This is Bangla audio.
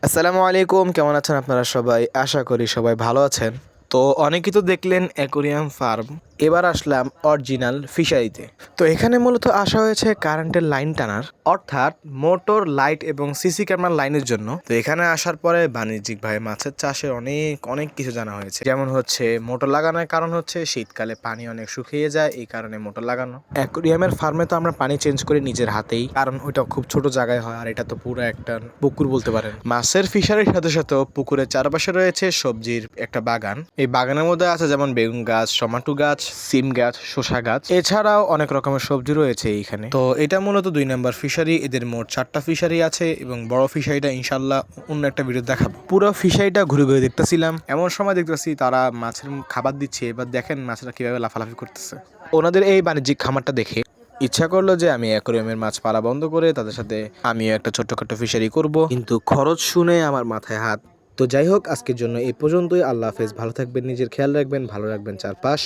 আসসালামু আলাইকুম, কেমন আছেন আপনারা সবাই? আশা করি সবাই ভালো আছেন। তো অনেকেই তো দেখলেন অ্যাকোরিয়াম ফার্ম, এবার আসলাম অরিজিনাল ফিশারিতে। তো এখানে মূলত আসা হয়েছে কারেন্টের লাইন টানার, অর্থাৎ মোটর, লাইট এবং সিসি ক্যামেরার লাইনের জন্য। তো এখানে আসার পরে বাণিজ্যিকভাবে মাছের চাষে অনেক অনেক কিছু জানা হয়েছে। যেমন হচ্ছে মোটর লাগানোর কারণ হচ্ছে শীতকালে পানি অনেক শুকিয়ে যায়, এই কারণে মোটর লাগানো। অ্যাকোরিয়ামের ফার্মে তো আমরা পানি চেঞ্জ করি নিজের হাতেই, কারণ ওইটা খুব ছোট জায়গায় হয়, আর এটা তো পুরো একটা পুকুর বলতে পারেন। মাছের ফিশারির সাথে সাথে পুকুরের চারপাশে রয়েছে সবজির একটা বাগান। এই বাগানের মধ্যে আছে যেমন বেগুন গাছ, টমেটো গাছ, সিম গাছ, শসা গাছ, এছাড়াও অনেক রকমের সবজি রয়েছে এইখানে। তো এটা মূলত 2 নম্বর ফিশারি। এদের মোট 4টা ফিশারি আছে এবং বড় ফিশারিটা ইনশাল্লাহ অন্য একটা ভিডিও দেখাবো। পুরো ফিশারিটা ঘুরে ঘুরে দেখতেছিলাম, এমন সময় দেখতেছি তারা মাছের খাবার দিচ্ছে। এবার দেখেন মাছরা কিভাবে লাফালাফি করতেছে। ওনাদের এই বাণিজ্যিক খামারটা দেখে ইচ্ছা করলো যে আমি অ্যাকোরিয়ামের মাছ পালা বন্ধ করে তাদের সাথে আমিও একটা ছোট্টখাটো ফিশারি করব, কিন্তু খরচ শুনে আমার মাথায় হাত। তো যাই হোক, আজকের জন্য এই পর্যন্তই। আল্লাহ হাফেজ, ভালো থাকবেন, নিজের খেয়াল রাখবেন, ভালো রাখবেন চারপাশ।